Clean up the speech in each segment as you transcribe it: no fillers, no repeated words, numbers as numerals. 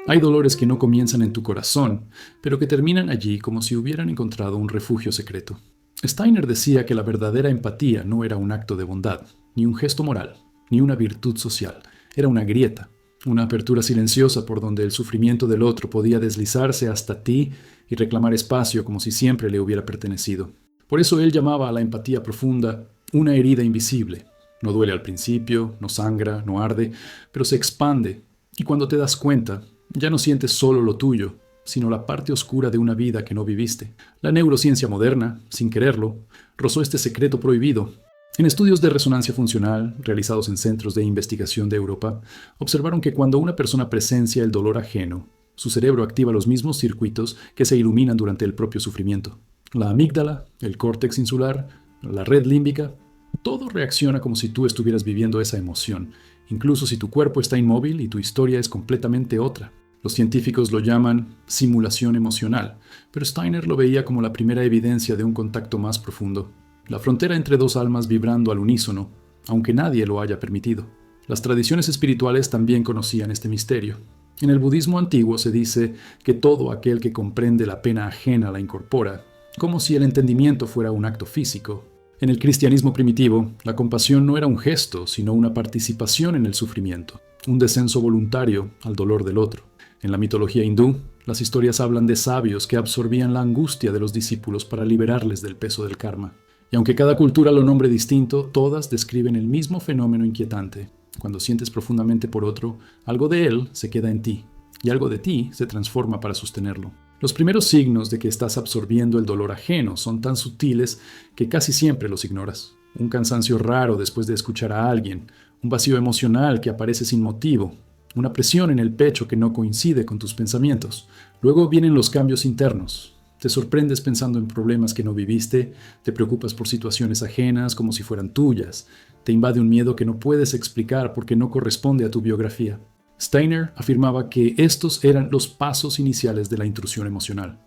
Hay dolores que no comienzan en tu corazón, pero que terminan allí como si hubieran encontrado un refugio secreto. Steiner decía que la verdadera empatía no era un acto de bondad, ni un gesto moral, ni una virtud social. Era una grieta, una apertura silenciosa por donde el sufrimiento del otro podía deslizarse hasta ti y reclamar espacio como si siempre le hubiera pertenecido. Por eso él llamaba a la empatía profunda una herida invisible. No duele al principio, no sangra, no arde, pero se expande, y cuando te das cuenta, ya no sientes solo lo tuyo, sino la parte oscura de una vida que no viviste. La neurociencia moderna, sin quererlo, rozó este secreto prohibido. En estudios de resonancia funcional, realizados en centros de investigación de Europa, observaron que cuando una persona presencia el dolor ajeno, su cerebro activa los mismos circuitos que se iluminan durante el propio sufrimiento. La amígdala, el córtex insular, la red límbica, todo reacciona como si tú estuvieras viviendo esa emoción, incluso si tu cuerpo está inmóvil y tu historia es completamente otra. Los científicos lo llaman simulación emocional, pero Steiner lo veía como la primera evidencia de un contacto más profundo. La frontera entre dos almas vibrando al unísono, aunque nadie lo haya permitido. Las tradiciones espirituales también conocían este misterio. En el budismo antiguo se dice que todo aquel que comprende la pena ajena la incorpora, como si el entendimiento fuera un acto físico. En el cristianismo primitivo, la compasión no era un gesto, sino una participación en el sufrimiento, un descenso voluntario al dolor del otro. En la mitología hindú, las historias hablan de sabios que absorbían la angustia de los discípulos para liberarles del peso del karma. Y aunque cada cultura lo nombre distinto, todas describen el mismo fenómeno inquietante. Cuando sientes profundamente por otro, algo de él se queda en ti, y algo de ti se transforma para sostenerlo. Los primeros signos de que estás absorbiendo el dolor ajeno son tan sutiles que casi siempre los ignoras. Un cansancio raro después de escuchar a alguien, un vacío emocional que aparece sin motivo, una presión en el pecho que no coincide con tus pensamientos. Luego vienen los cambios internos. Te sorprendes pensando en problemas que no viviste, te preocupas por situaciones ajenas como si fueran tuyas, te invade un miedo que no puedes explicar porque no corresponde a tu biografía. Steiner afirmaba que estos eran los pasos iniciales de la intrusión emocional,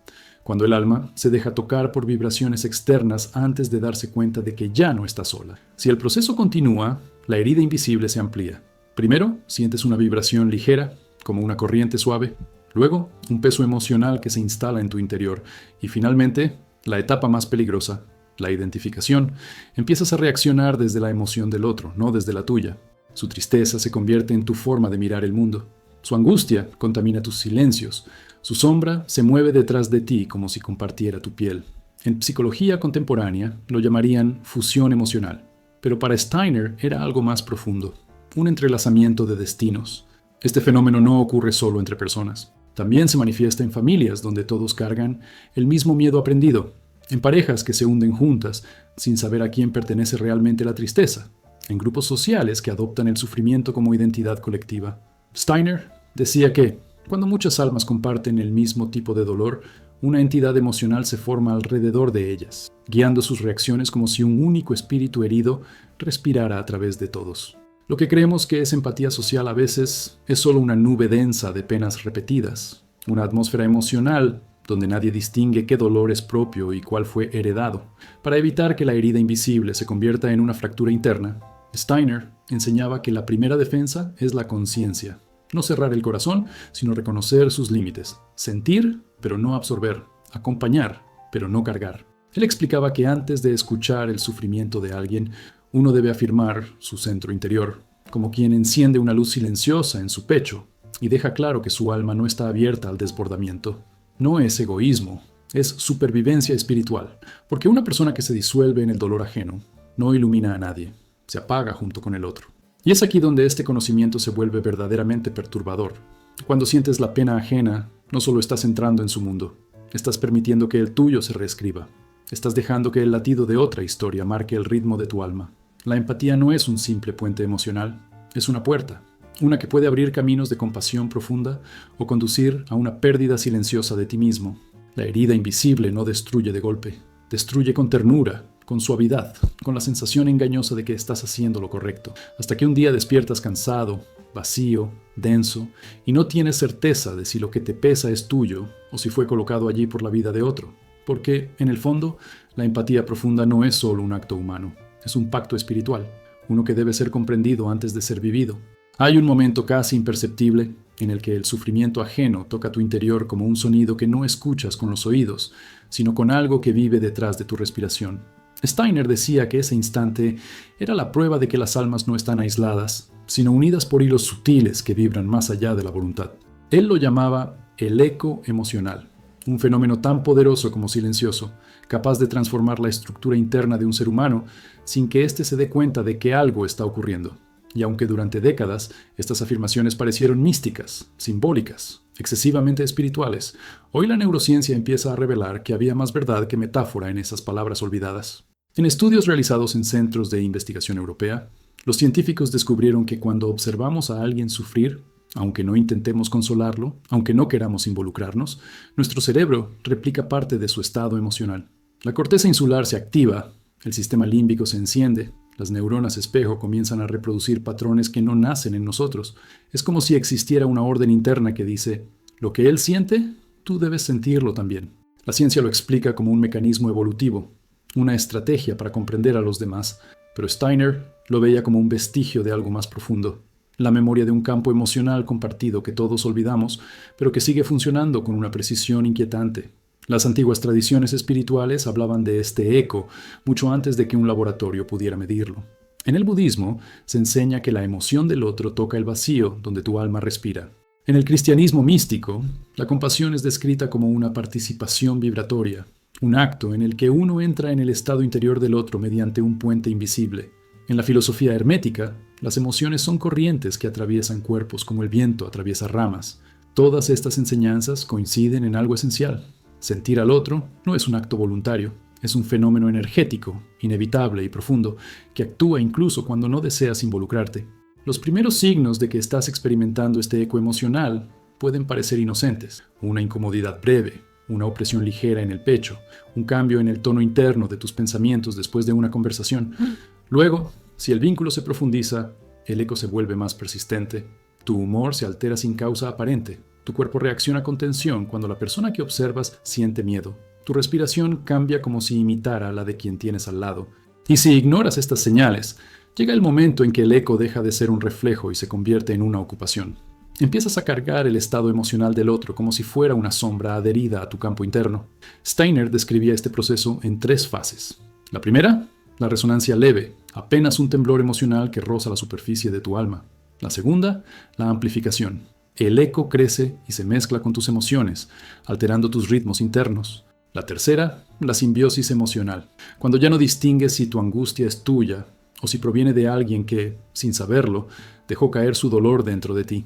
cuando el alma se deja tocar por vibraciones externas antes de darse cuenta de que ya no está sola. Si el proceso continúa, la herida invisible se amplía. Primero, sientes una vibración ligera, como una corriente suave. Luego, un peso emocional que se instala en tu interior. Y finalmente, la etapa más peligrosa, la identificación. Empiezas a reaccionar desde la emoción del otro, no desde la tuya. Su tristeza se convierte en tu forma de mirar el mundo. Su angustia contamina tus silencios. Su sombra se mueve detrás de ti como si compartiera tu piel. En psicología contemporánea lo llamarían fusión emocional. Pero para Steiner era algo más profundo. Un entrelazamiento de destinos. Este fenómeno no ocurre solo entre personas. También se manifiesta en familias donde todos cargan el mismo miedo aprendido, en parejas que se hunden juntas sin saber a quién pertenece realmente la tristeza, en grupos sociales que adoptan el sufrimiento como identidad colectiva. Steiner decía que, cuando muchas almas comparten el mismo tipo de dolor, una entidad emocional se forma alrededor de ellas, guiando sus reacciones como si un único espíritu herido respirara a través de todos. Lo que creemos que es empatía social a veces es solo una nube densa de penas repetidas, una atmósfera emocional donde nadie distingue qué dolor es propio y cuál fue heredado. Para evitar que la herida invisible se convierta en una fractura interna, Steiner enseñaba que la primera defensa es la conciencia. No cerrar el corazón, sino reconocer sus límites. Sentir, pero no absorber. Acompañar, pero no cargar. Él explicaba que antes de escuchar el sufrimiento de alguien, uno debe afirmar su centro interior, como quien enciende una luz silenciosa en su pecho y deja claro que su alma no está abierta al desbordamiento. No es egoísmo, es supervivencia espiritual, porque una persona que se disuelve en el dolor ajeno no ilumina a nadie, se apaga junto con el otro. Y es aquí donde este conocimiento se vuelve verdaderamente perturbador. Cuando sientes la pena ajena, no solo estás entrando en su mundo, estás permitiendo que el tuyo se reescriba. Estás dejando que el latido de otra historia marque el ritmo de tu alma. La empatía no es un simple puente emocional, es una puerta, una que puede abrir caminos de compasión profunda o conducir a una pérdida silenciosa de ti mismo. La herida invisible no destruye de golpe, destruye con ternura, con suavidad, con la sensación engañosa de que estás haciendo lo correcto, hasta que un día despiertas cansado, vacío, denso, y no tienes certeza de si lo que te pesa es tuyo o si fue colocado allí por la vida de otro. Porque, en el fondo, la empatía profunda no es solo un acto humano, es un pacto espiritual, uno que debe ser comprendido antes de ser vivido. Hay un momento casi imperceptible, en el que el sufrimiento ajeno toca tu interior como un sonido que no escuchas con los oídos, sino con algo que vive detrás de tu respiración. Steiner decía que ese instante era la prueba de que las almas no están aisladas, sino unidas por hilos sutiles que vibran más allá de la voluntad. Él lo llamaba el eco emocional, un fenómeno tan poderoso como silencioso, capaz de transformar la estructura interna de un ser humano sin que éste se dé cuenta de que algo está ocurriendo. Y aunque durante décadas estas afirmaciones parecieron místicas, simbólicas, excesivamente espirituales, hoy la neurociencia empieza a revelar que había más verdad que metáfora en esas palabras olvidadas. En estudios realizados en centros de investigación europea, los científicos descubrieron que cuando observamos a alguien sufrir, aunque no intentemos consolarlo, aunque no queramos involucrarnos, nuestro cerebro replica parte de su estado emocional. La corteza insular se activa, el sistema límbico se enciende, las neuronas espejo comienzan a reproducir patrones que no nacen en nosotros. Es como si existiera una orden interna que dice, lo que él siente, tú debes sentirlo también. La ciencia lo explica como un mecanismo evolutivo, una estrategia para comprender a los demás, pero Steiner lo veía como un vestigio de algo más profundo. La memoria de un campo emocional compartido que todos olvidamos, pero que sigue funcionando con una precisión inquietante. Las antiguas tradiciones espirituales hablaban de este eco mucho antes de que un laboratorio pudiera medirlo. En el budismo se enseña que la emoción del otro toca el vacío donde tu alma respira. En el cristianismo místico, la compasión es descrita como una participación vibratoria, un acto en el que uno entra en el estado interior del otro mediante un puente invisible. En la filosofía hermética, las emociones son corrientes que atraviesan cuerpos como el viento atraviesa ramas. Todas estas enseñanzas coinciden en algo esencial. Sentir al otro no es un acto voluntario, es un fenómeno energético, inevitable y profundo, que actúa incluso cuando no deseas involucrarte. Los primeros signos de que estás experimentando este eco emocional pueden parecer inocentes: una incomodidad breve, una opresión ligera en el pecho, un cambio en el tono interno de tus pensamientos después de una conversación. Luego, si el vínculo se profundiza, el eco se vuelve más persistente, tu humor se altera sin causa aparente. Tu cuerpo reacciona con tensión cuando la persona que observas siente miedo. Tu respiración cambia como si imitara la de quien tienes al lado. Y si ignoras estas señales, llega el momento en que el eco deja de ser un reflejo y se convierte en una ocupación. Empiezas a cargar el estado emocional del otro como si fuera una sombra adherida a tu campo interno. Steiner describía este proceso en 3 fases. La primera, la resonancia leve, apenas un temblor emocional que roza la superficie de tu alma. La segunda, la amplificación. El eco crece y se mezcla con tus emociones, alterando tus ritmos internos. La tercera, la simbiosis emocional, cuando ya no distingues si tu angustia es tuya o si proviene de alguien que, sin saberlo, dejó caer su dolor dentro de ti.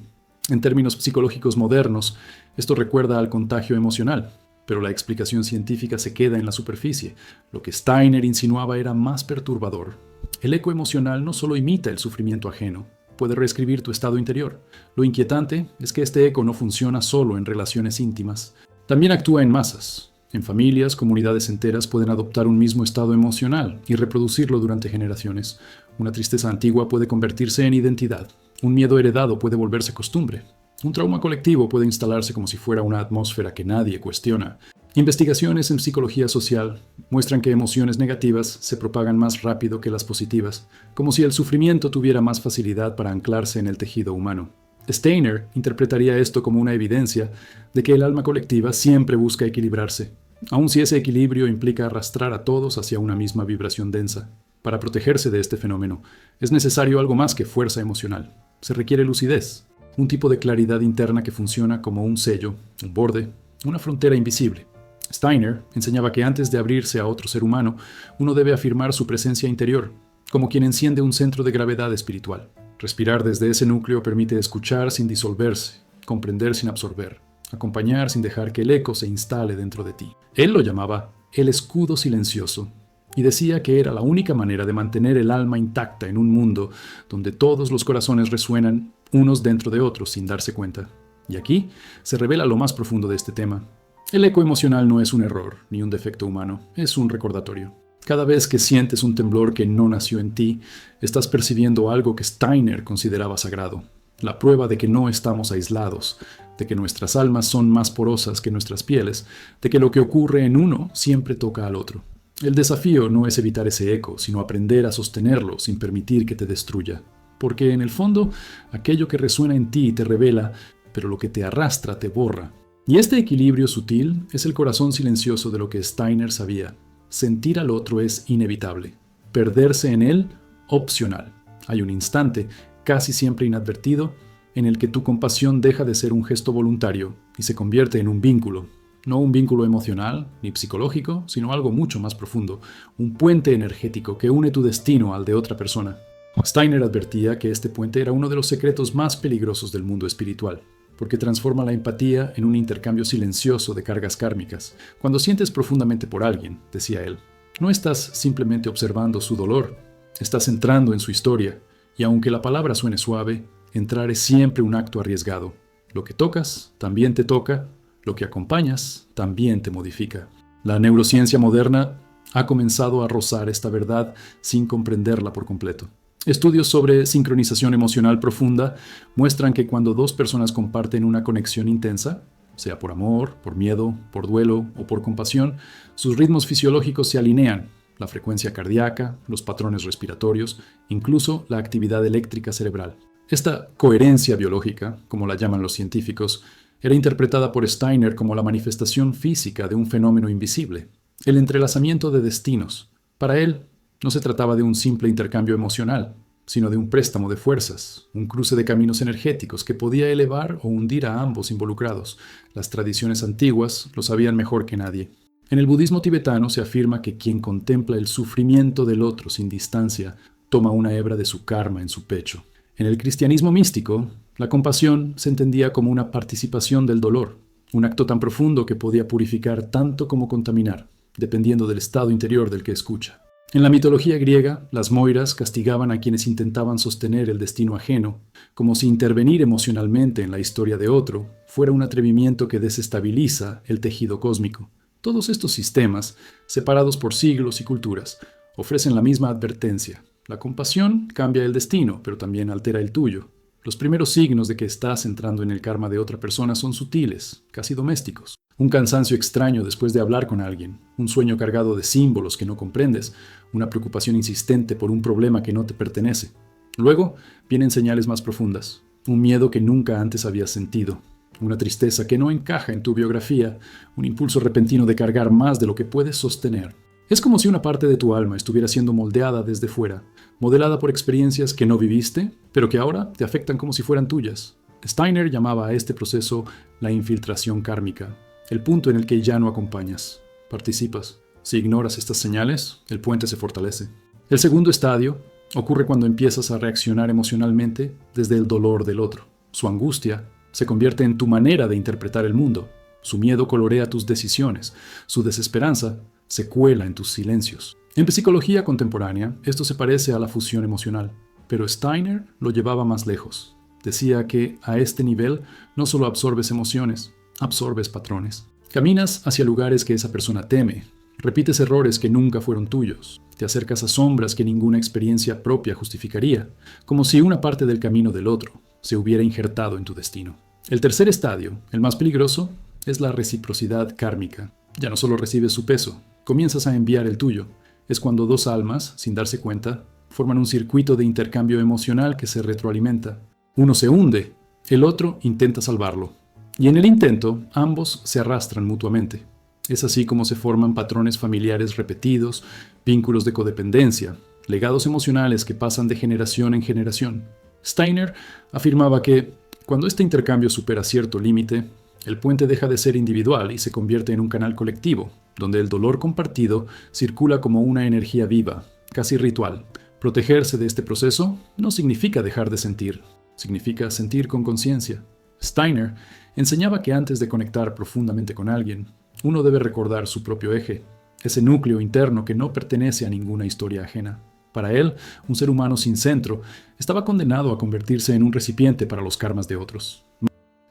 En términos psicológicos modernos, esto recuerda al contagio emocional, pero la explicación científica se queda en la superficie. Lo que Steiner insinuaba era más perturbador. El eco emocional no solo imita el sufrimiento ajeno, puede reescribir tu estado interior. Lo inquietante es que este eco no funciona solo en relaciones íntimas. También actúa en masas. En familias, comunidades enteras pueden adoptar un mismo estado emocional y reproducirlo durante generaciones. Una tristeza antigua puede convertirse en identidad. Un miedo heredado puede volverse costumbre. Un trauma colectivo puede instalarse como si fuera una atmósfera que nadie cuestiona. Investigaciones en psicología social muestran que emociones negativas se propagan más rápido que las positivas, como si el sufrimiento tuviera más facilidad para anclarse en el tejido humano. Steiner interpretaría esto como una evidencia de que el alma colectiva siempre busca equilibrarse, aun si ese equilibrio implica arrastrar a todos hacia una misma vibración densa. Para protegerse de este fenómeno, es necesario algo más que fuerza emocional. Se requiere lucidez, un tipo de claridad interna que funciona como un sello, un borde, una frontera invisible. Steiner enseñaba que antes de abrirse a otro ser humano, uno debe afirmar su presencia interior, como quien enciende un centro de gravedad espiritual. Respirar desde ese núcleo permite escuchar sin disolverse, comprender sin absorber, acompañar sin dejar que el eco se instale dentro de ti. Él lo llamaba el escudo silencioso, y decía que era la única manera de mantener el alma intacta en un mundo donde todos los corazones resuenan unos dentro de otros sin darse cuenta. Y aquí se revela lo más profundo de este tema. El eco emocional no es un error ni un defecto humano, es un recordatorio. Cada vez que sientes un temblor que no nació en ti, estás percibiendo algo que Steiner consideraba sagrado. La prueba de que no estamos aislados, de que nuestras almas son más porosas que nuestras pieles, de que lo que ocurre en uno siempre toca al otro. El desafío no es evitar ese eco, sino aprender a sostenerlo sin permitir que te destruya. Porque en el fondo, aquello que resuena en ti te revela pero lo que te arrastra te borra. Y este equilibrio sutil es el corazón silencioso de lo que Steiner sabía. Sentir al otro es inevitable. Perderse en él, opcional. Hay un instante, casi siempre inadvertido, en el que tu compasión deja de ser un gesto voluntario y se convierte en un vínculo. No un vínculo emocional ni psicológico, sino algo mucho más profundo, un puente energético que une tu destino al de otra persona. Steiner advertía que este puente era uno de los secretos más peligrosos del mundo espiritual, porque transforma la empatía en un intercambio silencioso de cargas kármicas. Cuando sientes profundamente por alguien, decía él, no estás simplemente observando su dolor, estás entrando en su historia, y aunque la palabra suene suave, entrar es siempre un acto arriesgado. Lo que tocas también te toca, lo que acompañas también te modifica. La neurociencia moderna ha comenzado a rozar esta verdad sin comprenderla por completo. Estudios sobre sincronización emocional profunda muestran que cuando dos personas comparten una conexión intensa, sea por amor, por miedo, por duelo o por compasión, sus ritmos fisiológicos se alinean, la frecuencia cardíaca, los patrones respiratorios, incluso la actividad eléctrica cerebral. Esta coherencia biológica, como la llaman los científicos, era interpretada por Steiner como la manifestación física de un fenómeno invisible, el entrelazamiento de destinos. Para él, no se trataba de un simple intercambio emocional, sino de un préstamo de fuerzas, un cruce de caminos energéticos que podía elevar o hundir a ambos involucrados. Las tradiciones antiguas lo sabían mejor que nadie. En el budismo tibetano se afirma que quien contempla el sufrimiento del otro sin distancia toma una hebra de su karma en su pecho. En el cristianismo místico, la compasión se entendía como una participación del dolor, un acto tan profundo que podía purificar tanto como contaminar, dependiendo del estado interior del que escucha. En la mitología griega, las moiras castigaban a quienes intentaban sostener el destino ajeno, como si intervenir emocionalmente en la historia de otro fuera un atrevimiento que desestabiliza el tejido cósmico. Todos estos sistemas, separados por siglos y culturas, ofrecen la misma advertencia. La compasión cambia el destino, pero también altera el tuyo. Los primeros signos de que estás entrando en el karma de otra persona son sutiles, casi domésticos. Un cansancio extraño después de hablar con alguien, un sueño cargado de símbolos que no comprendes, una preocupación insistente por un problema que no te pertenece. Luego vienen señales más profundas, un miedo que nunca antes habías sentido, una tristeza que no encaja en tu biografía, un impulso repentino de cargar más de lo que puedes sostener. Es como si una parte de tu alma estuviera siendo moldeada desde fuera, modelada por experiencias que no viviste, pero que ahora te afectan como si fueran tuyas. Steiner llamaba a este proceso la infiltración kármica, el punto en el que ya no acompañas, participas. Si ignoras estas señales, el puente se fortalece. El segundo estadio ocurre cuando empiezas a reaccionar emocionalmente desde el dolor del otro. Su angustia se convierte en tu manera de interpretar el mundo. Su miedo colorea tus decisiones. Su desesperanza se cuela en tus silencios. En psicología contemporánea, esto se parece a la fusión emocional, pero Steiner lo llevaba más lejos. Decía que a este nivel no solo absorbes emociones, absorbes patrones. Caminas hacia lugares que esa persona teme, repites errores que nunca fueron tuyos, te acercas a sombras que ninguna experiencia propia justificaría, como si una parte del camino del otro se hubiera injertado en tu destino. El tercer estadio, el más peligroso, es la reciprocidad kármica. Ya no solo recibes su peso, comienzas a enviar el tuyo. Es cuando dos almas, sin darse cuenta, forman un circuito de intercambio emocional que se retroalimenta. Uno se hunde, el otro intenta salvarlo. Y en el intento, ambos se arrastran mutuamente. Es así como se forman patrones familiares repetidos, vínculos de codependencia, legados emocionales que pasan de generación en generación. Steiner afirmaba que, cuando este intercambio supera cierto límite, el puente deja de ser individual y se convierte en un canal colectivo, donde el dolor compartido circula como una energía viva, casi ritual. Protegerse de este proceso no significa dejar de sentir, significa sentir con conciencia. Steiner enseñaba que antes de conectar profundamente con alguien, uno debe recordar su propio eje, ese núcleo interno que no pertenece a ninguna historia ajena. Para él, un ser humano sin centro estaba condenado a convertirse en un recipiente para los karmas de otros.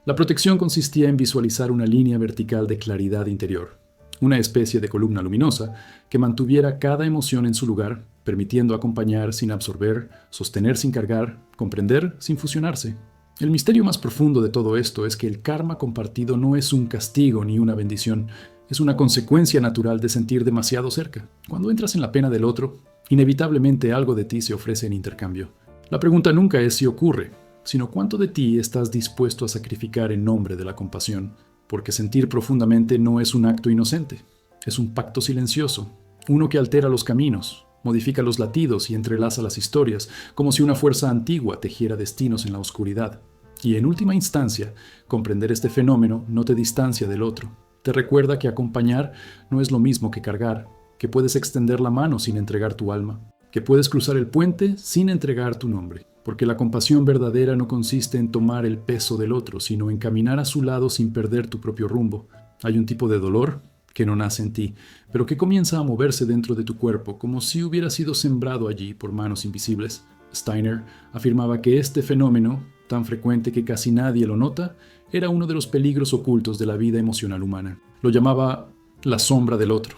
La protección consistía en visualizar una línea vertical de claridad interior, una especie de columna luminosa que mantuviera cada emoción en su lugar, permitiendo acompañar sin absorber, sostener sin cargar, comprender sin fusionarse. El misterio más profundo de todo esto es que el karma compartido no es un castigo ni una bendición, es una consecuencia natural de sentir demasiado cerca. Cuando entras en la pena del otro, inevitablemente algo de ti se ofrece en intercambio. La pregunta nunca es si ocurre, sino cuánto de ti estás dispuesto a sacrificar en nombre de la compasión, porque sentir profundamente no es un acto inocente, es un pacto silencioso, uno que altera los caminos, modifica los latidos y entrelaza las historias, como si una fuerza antigua tejiera destinos en la oscuridad. Y en última instancia, comprender este fenómeno no te distancia del otro. Te recuerda que acompañar no es lo mismo que cargar, que puedes extender la mano sin entregar tu alma, que puedes cruzar el puente sin entregar tu nombre, porque la compasión verdadera no consiste en tomar el peso del otro, sino en caminar a su lado sin perder tu propio rumbo. Hay un tipo de dolor que no nace en ti, pero que comienza a moverse dentro de tu cuerpo, como si hubiera sido sembrado allí por manos invisibles. Steiner afirmaba que este fenómeno, tan frecuente que casi nadie lo nota, era uno de los peligros ocultos de la vida emocional humana. Lo llamaba la sombra del otro,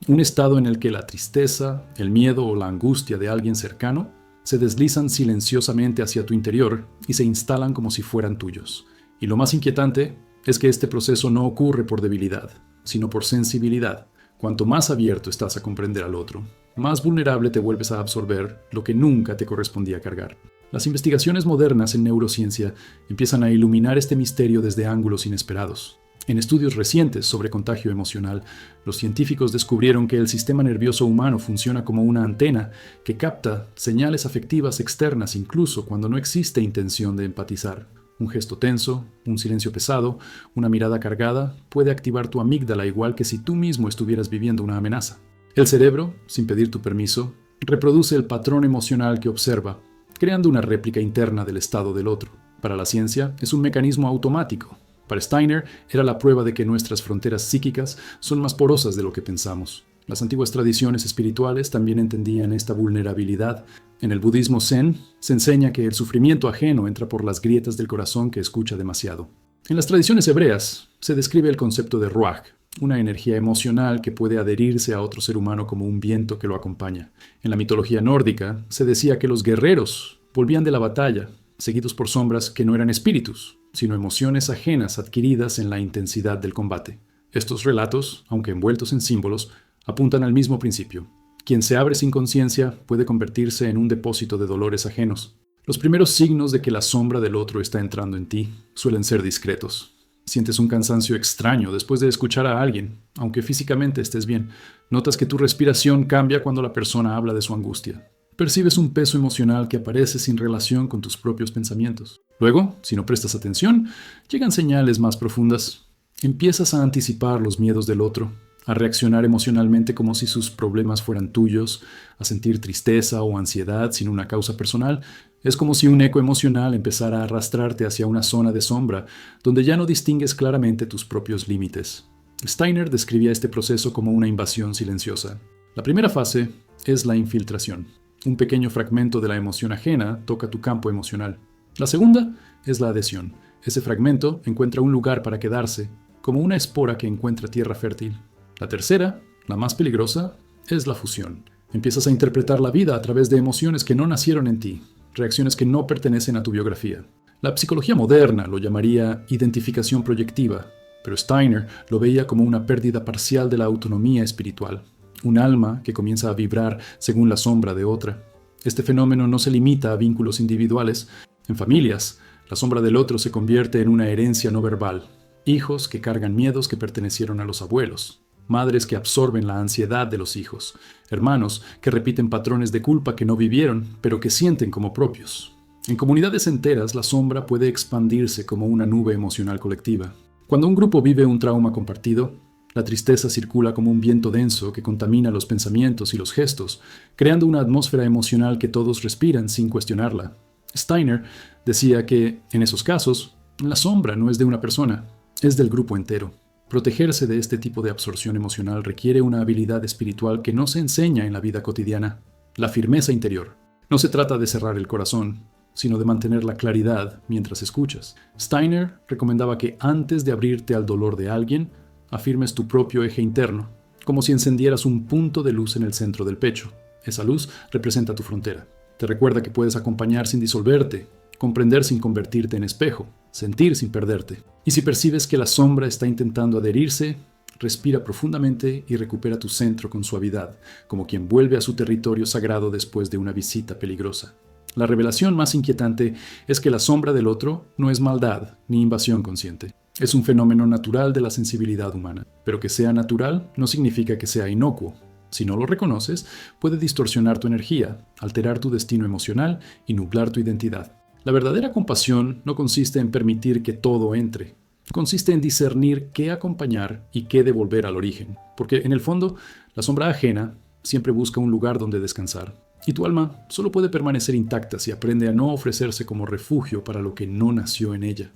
un estado en el que la tristeza, el miedo o la angustia de alguien cercano se deslizan silenciosamente hacia tu interior y se instalan como si fueran tuyos. Y lo más inquietante es que este proceso no ocurre por debilidad, sino por sensibilidad. Cuanto más abierto estás a comprender al otro, más vulnerable te vuelves a absorber lo que nunca te correspondía cargar. Las investigaciones modernas en neurociencia empiezan a iluminar este misterio desde ángulos inesperados. En estudios recientes sobre contagio emocional, los científicos descubrieron que el sistema nervioso humano funciona como una antena que capta señales afectivas externas incluso cuando no existe intención de empatizar. Un gesto tenso, un silencio pesado, una mirada cargada puede activar tu amígdala igual que si tú mismo estuvieras viviendo una amenaza. El cerebro, sin pedir tu permiso, reproduce el patrón emocional que observa, creando una réplica interna del estado del otro. Para la ciencia, es un mecanismo automático. Para Steiner, era la prueba de que nuestras fronteras psíquicas son más porosas de lo que pensamos. Las antiguas tradiciones espirituales también entendían esta vulnerabilidad. En el budismo zen, se enseña que el sufrimiento ajeno entra por las grietas del corazón que escucha demasiado. En las tradiciones hebreas, se describe el concepto de ruach, una energía emocional que puede adherirse a otro ser humano como un viento que lo acompaña. En la mitología nórdica, se decía que los guerreros volvían de la batalla, seguidos por sombras que no eran espíritus, sino emociones ajenas adquiridas en la intensidad del combate. Estos relatos, aunque envueltos en símbolos, apuntan al mismo principio. Quien se abre sin conciencia puede convertirse en un depósito de dolores ajenos. Los primeros signos de que la sombra del otro está entrando en ti suelen ser discretos. Sientes un cansancio extraño después de escuchar a alguien, aunque físicamente estés bien. Notas que tu respiración cambia cuando la persona habla de su angustia. Percibes un peso emocional que aparece sin relación con tus propios pensamientos. Luego, si no prestas atención, llegan señales más profundas. Empiezas a anticipar los miedos del otro, a reaccionar emocionalmente como si sus problemas fueran tuyos, a sentir tristeza o ansiedad sin una causa personal. Es como si un eco emocional empezara a arrastrarte hacia una zona de sombra, donde ya no distingues claramente tus propios límites. Steiner describía este proceso como una invasión silenciosa. La primera fase es la infiltración. Un pequeño fragmento de la emoción ajena toca tu campo emocional. La segunda es la adhesión. Ese fragmento encuentra un lugar para quedarse, como una espora que encuentra tierra fértil. La tercera, la más peligrosa, es la fusión. Empiezas a interpretar la vida a través de emociones que no nacieron en ti, reacciones que no pertenecen a tu biografía. La psicología moderna lo llamaría identificación proyectiva, pero Steiner lo veía como una pérdida parcial de la autonomía espiritual, un alma que comienza a vibrar según la sombra de otra. Este fenómeno no se limita a vínculos individuales. En familias, la sombra del otro se convierte en una herencia no verbal. Hijos que cargan miedos que pertenecieron a los abuelos. Madres que absorben la ansiedad de los hijos. Hermanos que repiten patrones de culpa que no vivieron, pero que sienten como propios. En comunidades enteras, la sombra puede expandirse como una nube emocional colectiva. Cuando un grupo vive un trauma compartido, la tristeza circula como un viento denso que contamina los pensamientos y los gestos, creando una atmósfera emocional que todos respiran sin cuestionarla. Steiner decía que, en esos casos, la sombra no es de una persona, es del grupo entero. Protegerse de este tipo de absorción emocional requiere una habilidad espiritual que no se enseña en la vida cotidiana, la firmeza interior. No se trata de cerrar el corazón, sino de mantener la claridad mientras escuchas. Steiner recomendaba que antes de abrirte al dolor de alguien, afirmes tu propio eje interno, como si encendieras un punto de luz en el centro del pecho. Esa luz representa tu frontera. Te recuerda que puedes acompañar sin disolverte, comprender sin convertirte en espejo, sentir sin perderte. Y si percibes que la sombra está intentando adherirse, respira profundamente y recupera tu centro con suavidad, como quien vuelve a su territorio sagrado después de una visita peligrosa. La revelación más inquietante es que la sombra del otro no es maldad ni invasión consciente. Es un fenómeno natural de la sensibilidad humana. Pero que sea natural no significa que sea inocuo. Si no lo reconoces, puede distorsionar tu energía, alterar tu destino emocional y nublar tu identidad. La verdadera compasión no consiste en permitir que todo entre. Consiste en discernir qué acompañar y qué devolver al origen. Porque en el fondo, la sombra ajena siempre busca un lugar donde descansar. Y tu alma solo puede permanecer intacta si aprende a no ofrecerse como refugio para lo que no nació en ella.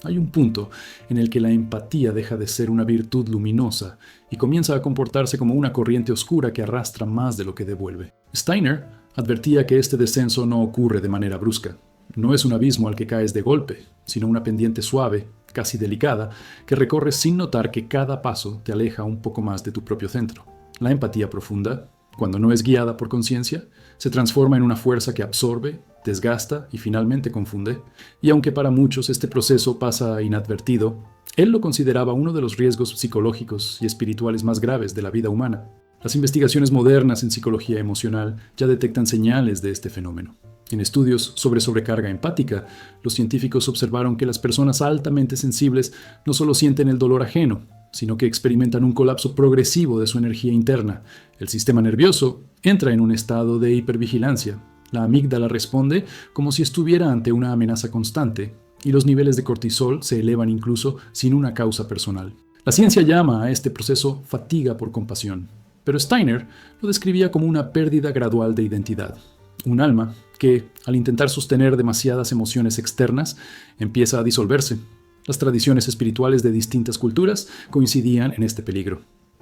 Hay un punto en el que la empatía deja de ser una virtud luminosa y comienza a comportarse como una corriente oscura que arrastra más de lo que devuelve. Steiner advertía que este descenso no ocurre de manera brusca. No es un abismo al que caes de golpe, sino una pendiente suave, casi delicada, que recorres sin notar que cada paso te aleja un poco más de tu propio centro. La empatía profunda, cuando no es guiada por conciencia, se transforma en una fuerza que absorbe, desgasta y finalmente confunde. Y aunque para muchos este proceso pasa inadvertido, él lo consideraba uno de los riesgos psicológicos y espirituales más graves de la vida humana. Las investigaciones modernas en psicología emocional ya detectan señales de este fenómeno. En estudios sobre sobrecarga empática, los científicos observaron que las personas altamente sensibles no solo sienten el dolor ajeno, sino que experimentan un colapso progresivo de su energía interna. El sistema nervioso entra en un estado de hipervigilancia. La amígdala responde como si estuviera ante una amenaza constante, y los niveles de cortisol se elevan incluso sin una causa personal. La ciencia llama a este proceso fatiga por compasión, pero Steiner lo describía como una pérdida gradual de identidad. Un alma que, al intentar sostener demasiadas emociones externas, empieza a disolverse. Las tradiciones espirituales de distintas culturas coincidían en este peligro.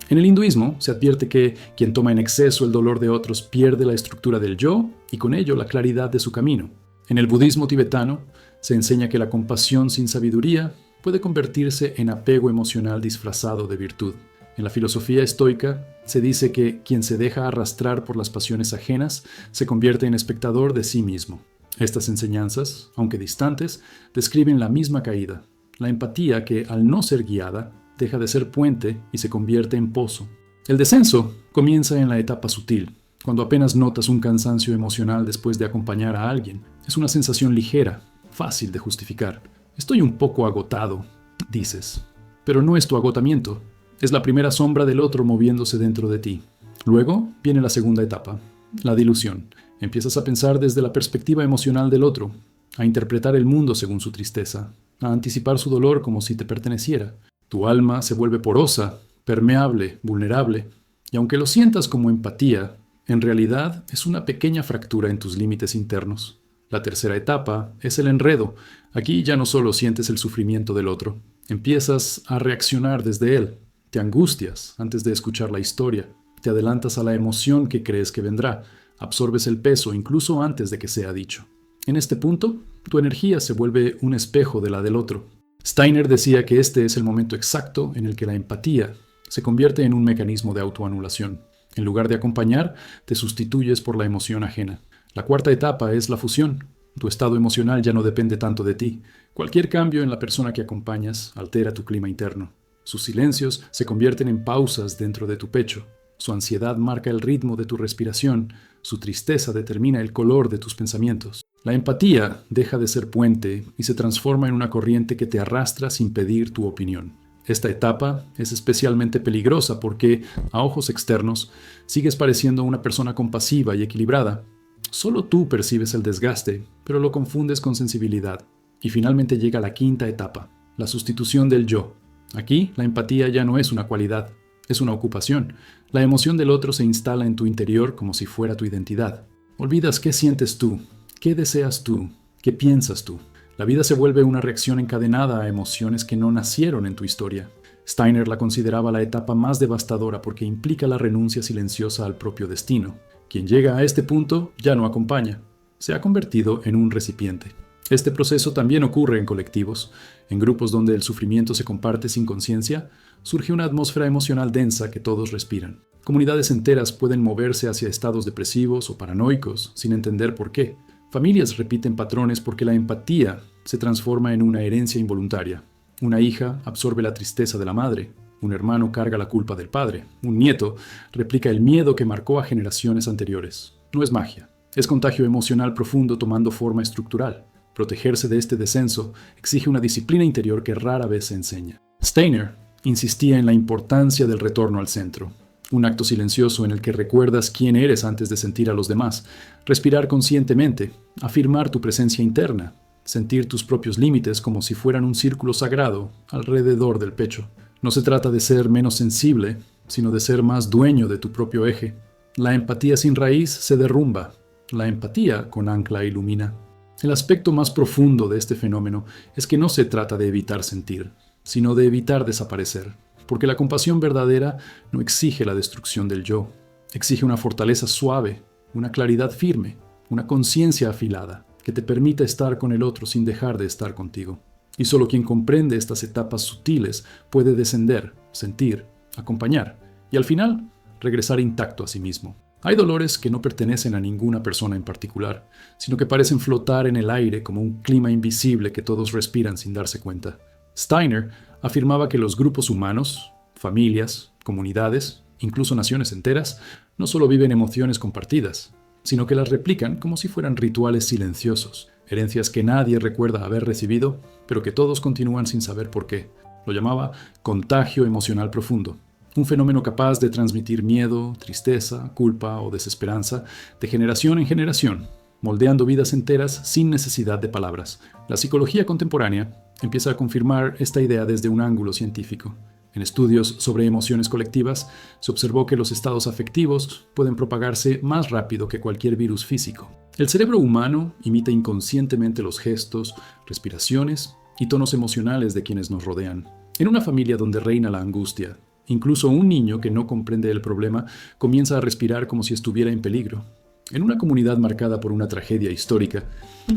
En el hinduismo se advierte que quien toma en exceso el dolor de otros pierde la estructura del yo y con ello la claridad de su camino. En el budismo tibetano se enseña que la compasión sin sabiduría puede convertirse en apego emocional disfrazado de virtud. En la filosofía estoica se dice que quien se deja arrastrar por las pasiones ajenas se convierte en espectador de sí mismo. Estas enseñanzas, aunque distantes, describen la misma caída. La empatía que, al no ser guiada, deja de ser puente y se convierte en pozo. El descenso comienza en la etapa sutil, cuando apenas notas un cansancio emocional después de acompañar a alguien. Es una sensación ligera, fácil de justificar. Estoy un poco agotado, dices. Pero no es tu agotamiento. Es la primera sombra del otro moviéndose dentro de ti. Luego viene la segunda etapa, la dilución. Empiezas a pensar desde la perspectiva emocional del otro, a interpretar el mundo según su tristeza, a anticipar su dolor como si te perteneciera. Tu alma se vuelve porosa, permeable, vulnerable, y aunque lo sientas como empatía, en realidad es una pequeña fractura en tus límites internos. La tercera etapa es el enredo. Aquí ya no solo sientes el sufrimiento del otro, empiezas a reaccionar desde él. Te angustias antes de escuchar la historia, te adelantas a la emoción que crees que vendrá, absorbes el peso incluso antes de que sea dicho. En este punto, tu energía se vuelve un espejo de la del otro. Steiner decía que este es el momento exacto en el que la empatía se convierte en un mecanismo de autoanulación. En lugar de acompañar, te sustituyes por la emoción ajena. La cuarta etapa es la fusión. Tu estado emocional ya no depende tanto de ti. Cualquier cambio en la persona que acompañas altera tu clima interno. Sus silencios se convierten en pausas dentro de tu pecho. Su ansiedad marca el ritmo de tu respiración. Su tristeza determina el color de tus pensamientos. La empatía deja de ser puente y se transforma en una corriente que te arrastra sin pedir tu opinión. Esta etapa es especialmente peligrosa porque, a ojos externos, sigues pareciendo una persona compasiva y equilibrada. Solo tú percibes el desgaste, pero lo confundes con sensibilidad. Y finalmente llega la quinta etapa, la sustitución del yo. Aquí, la empatía ya no es una cualidad, es una ocupación. La emoción del otro se instala en tu interior como si fuera tu identidad. Olvidas qué sientes tú, qué deseas tú, qué piensas tú. La vida se vuelve una reacción encadenada a emociones que no nacieron en tu historia. Steiner la consideraba la etapa más devastadora porque implica la renuncia silenciosa al propio destino. Quien llega a este punto ya no acompaña, se ha convertido en un recipiente. Este proceso también ocurre en colectivos. En grupos donde el sufrimiento se comparte sin conciencia, surge una atmósfera emocional densa que todos respiran. Comunidades enteras pueden moverse hacia estados depresivos o paranoicos sin entender por qué. Familias repiten patrones porque la empatía se transforma en una herencia involuntaria. Una hija absorbe la tristeza de la madre, un hermano carga la culpa del padre, un nieto replica el miedo que marcó a generaciones anteriores. No es magia, Es contagio emocional profundo tomando forma estructural. Protegerse de este descenso exige una disciplina interior que rara vez se enseña. Steiner insistía en la importancia del retorno al centro, un acto silencioso en el que recuerdas quién eres antes de sentir a los demás, respirar conscientemente, afirmar tu presencia interna, sentir tus propios límites como si fueran un círculo sagrado alrededor del pecho. No se trata de ser menos sensible, sino de ser más dueño de tu propio eje. La empatía sin raíz se derrumba, la empatía con ancla ilumina. El aspecto más profundo de este fenómeno es que no se trata de evitar sentir, sino de evitar desaparecer, porque la compasión verdadera no exige la destrucción del yo, exige una fortaleza suave, una claridad firme, una conciencia afilada, que te permita estar con el otro sin dejar de estar contigo. Y solo quien comprende estas etapas sutiles puede descender, sentir, acompañar y al final regresar intacto a sí mismo. Hay dolores que no pertenecen a ninguna persona en particular, sino que parecen flotar en el aire como un clima invisible que todos respiran sin darse cuenta. Steiner afirmaba que los grupos humanos, familias, comunidades, incluso naciones enteras, no solo viven emociones compartidas, sino que las replican como si fueran rituales silenciosos, herencias que nadie recuerda haber recibido, pero que todos continúan sin saber por qué. Lo llamaba contagio emocional profundo. Un fenómeno capaz de transmitir miedo, tristeza, culpa o desesperanza de generación en generación, moldeando vidas enteras sin necesidad de palabras. La psicología contemporánea empieza a confirmar esta idea desde un ángulo científico. En estudios sobre emociones colectivas, se observó que los estados afectivos pueden propagarse más rápido que cualquier virus físico. El cerebro humano imita inconscientemente los gestos, respiraciones y tonos emocionales de quienes nos rodean. En una familia donde reina la angustia, incluso un niño que no comprende el problema comienza a respirar como si estuviera en peligro. En una comunidad marcada por una tragedia histórica,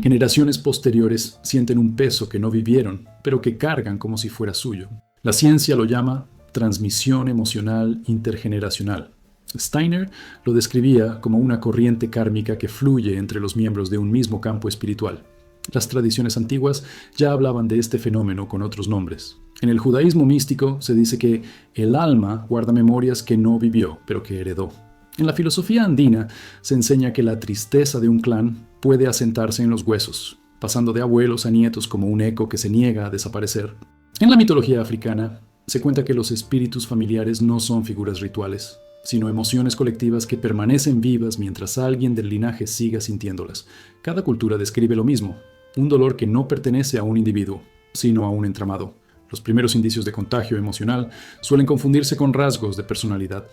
generaciones posteriores sienten un peso que no vivieron, pero que cargan como si fuera suyo. La ciencia lo llama transmisión emocional intergeneracional. Steiner lo describía como una corriente kármica que fluye entre los miembros de un mismo campo espiritual. Las tradiciones antiguas ya hablaban de este fenómeno con otros nombres. En el judaísmo místico se dice que el alma guarda memorias que no vivió, pero que heredó. En la filosofía andina se enseña que la tristeza de un clan puede asentarse en los huesos, pasando de abuelos a nietos como un eco que se niega a desaparecer. En la mitología africana se cuenta que los espíritus familiares no son figuras rituales, sino emociones colectivas que permanecen vivas mientras alguien del linaje siga sintiéndolas. Cada cultura describe lo mismo, un dolor que no pertenece a un individuo, sino a un entramado. Los primeros indicios de contagio emocional suelen confundirse con rasgos de personalidad.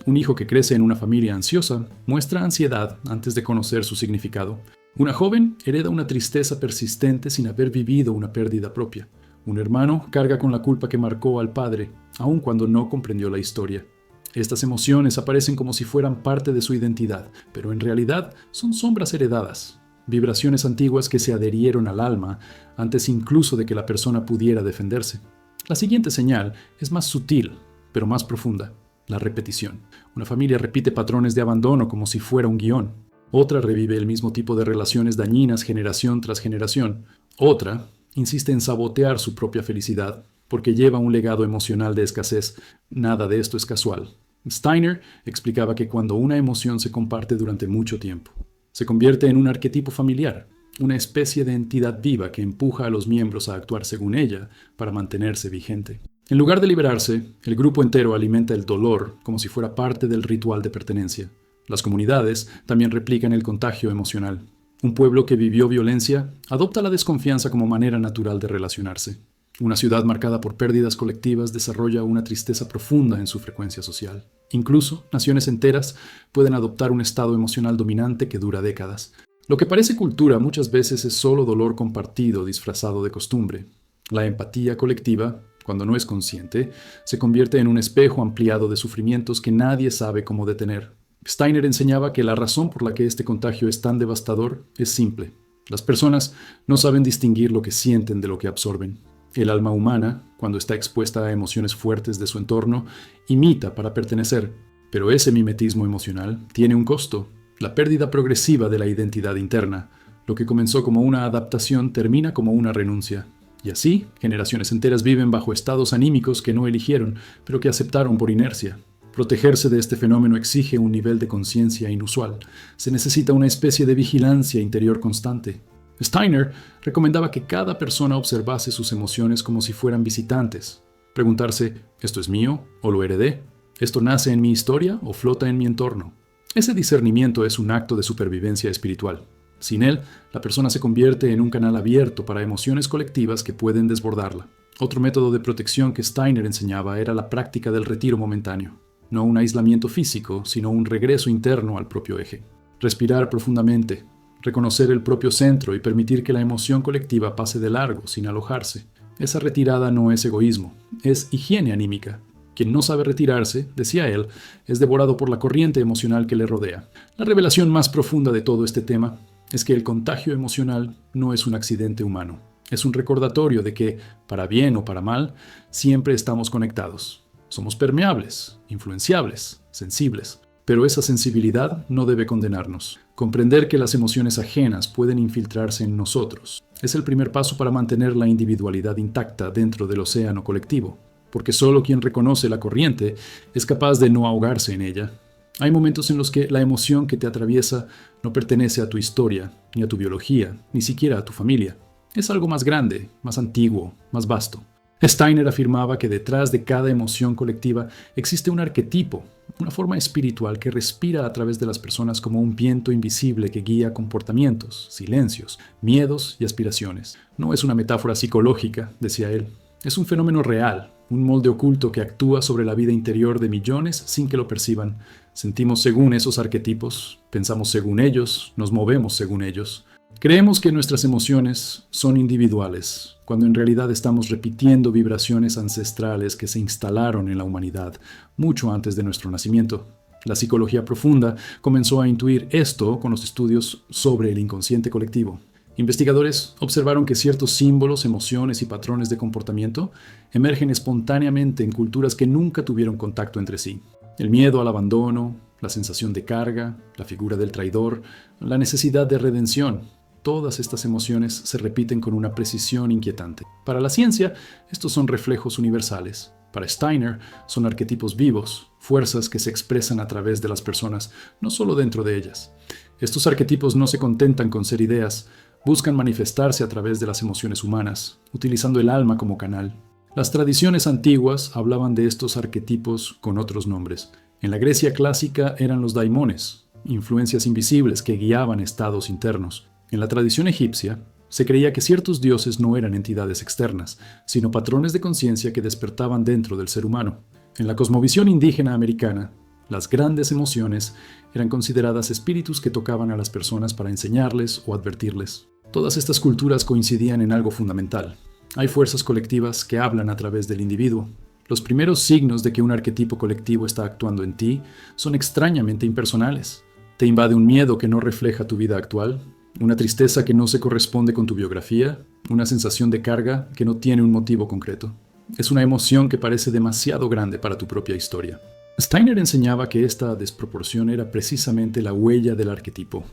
Un hijo que crece en una familia ansiosa muestra ansiedad antes de conocer su significado. Una joven hereda una tristeza persistente sin haber vivido una pérdida propia. Un hermano carga con la culpa que marcó al padre, aun cuando no comprendió la historia. Estas emociones aparecen como si fueran parte de su identidad, pero en realidad son sombras heredadas, vibraciones antiguas que se adherieron al alma antes incluso de que la persona pudiera defenderse. La siguiente señal es más sutil, pero más profunda: la repetición. Una familia repite patrones de abandono como si fuera un guión. Otra revive el mismo tipo de relaciones dañinas generación tras generación. Otra insiste en sabotear su propia felicidad porque lleva un legado emocional de escasez. Nada de esto es casual. Steiner explicaba que cuando una emoción se comparte durante mucho tiempo, se convierte en un arquetipo familiar, una especie de entidad viva que empuja a los miembros a actuar según ella para mantenerse vigente. En lugar de liberarse, el grupo entero alimenta el dolor como si fuera parte del ritual de pertenencia. Las comunidades también replican el contagio emocional. Un pueblo que vivió violencia adopta la desconfianza como manera natural de relacionarse. Una ciudad marcada por pérdidas colectivas desarrolla una tristeza profunda en su frecuencia social. Incluso, naciones enteras pueden adoptar un estado emocional dominante que dura décadas. Lo que parece cultura muchas veces es solo dolor compartido disfrazado de costumbre. La empatía colectiva, cuando no es consciente, se convierte en un espejo ampliado de sufrimientos que nadie sabe cómo detener. Steiner enseñaba que la razón por la que este contagio es tan devastador es simple. Las personas no saben distinguir lo que sienten de lo que absorben. El alma humana, cuando está expuesta a emociones fuertes de su entorno, imita para pertenecer. Pero ese mimetismo emocional tiene un costo: la pérdida progresiva de la identidad interna. Lo que comenzó como una adaptación termina como una renuncia. Y así, generaciones enteras viven bajo estados anímicos que no eligieron, pero que aceptaron por inercia. Protegerse de este fenómeno exige un nivel de conciencia inusual. Se necesita una especie de vigilancia interior constante. Steiner recomendaba que cada persona observase sus emociones como si fueran visitantes. Preguntarse, ¿esto es mío o lo heredé? ¿Esto nace en mi historia o flota en mi entorno? Ese discernimiento es un acto de supervivencia espiritual. Sin él, la persona se convierte en un canal abierto para emociones colectivas que pueden desbordarla. Otro método de protección que Steiner enseñaba era la práctica del retiro momentáneo. No un aislamiento físico, sino un regreso interno al propio eje. Respirar profundamente, reconocer el propio centro y permitir que la emoción colectiva pase de largo sin alojarse. Esa retirada no es egoísmo, es higiene anímica. Quien no sabe retirarse, decía él, es devorado por la corriente emocional que le rodea. La revelación más profunda de todo este tema es que el contagio emocional no es un accidente humano. Es un recordatorio de que, para bien o para mal, siempre estamos conectados. Somos permeables, influenciables, sensibles. Pero esa sensibilidad no debe condenarnos. Comprender que las emociones ajenas pueden infiltrarse en nosotros es el primer paso para mantener la individualidad intacta dentro del océano colectivo, porque solo quien reconoce la corriente es capaz de no ahogarse en ella. Hay momentos en los que la emoción que te atraviesa no pertenece a tu historia, ni a tu biología, ni siquiera a tu familia. Es algo más grande, más antiguo, más vasto. Steiner afirmaba que detrás de cada emoción colectiva existe un arquetipo, una forma espiritual que respira a través de las personas como un viento invisible que guía comportamientos, silencios, miedos y aspiraciones. No es una metáfora psicológica, decía él. Es un fenómeno real, un molde oculto que actúa sobre la vida interior de millones sin que lo perciban. Sentimos según esos arquetipos, pensamos según ellos, nos movemos según ellos. Creemos que nuestras emociones son individuales, cuando en realidad estamos repitiendo vibraciones ancestrales que se instalaron en la humanidad mucho antes de nuestro nacimiento. La psicología profunda comenzó a intuir esto con los estudios sobre el inconsciente colectivo. Investigadores observaron que ciertos símbolos, emociones y patrones de comportamiento emergen espontáneamente en culturas que nunca tuvieron contacto entre sí. El miedo al abandono, la sensación de carga, la figura del traidor, la necesidad de redención. Todas estas emociones se repiten con una precisión inquietante. Para la ciencia, estos son reflejos universales. Para Steiner, son arquetipos vivos, fuerzas que se expresan a través de las personas, no solo dentro de ellas. Estos arquetipos no se contentan con ser ideas, buscan manifestarse a través de las emociones humanas, utilizando el alma como canal. Las tradiciones antiguas hablaban de estos arquetipos con otros nombres. En la Grecia clásica eran los daimones, influencias invisibles que guiaban estados internos. En la tradición egipcia, se creía que ciertos dioses no eran entidades externas, sino patrones de conciencia que despertaban dentro del ser humano. En la cosmovisión indígena americana, las grandes emociones eran consideradas espíritus que tocaban a las personas para enseñarles o advertirles. Todas estas culturas coincidían en algo fundamental. Hay fuerzas colectivas que hablan a través del individuo. Los primeros signos de que un arquetipo colectivo está actuando en ti son extrañamente impersonales. Te invade un miedo que no refleja tu vida actual, una tristeza que no se corresponde con tu biografía, una sensación de carga que no tiene un motivo concreto. Es una emoción que parece demasiado grande para tu propia historia. Steiner enseñaba que esta desproporción era precisamente la huella del arquetipo.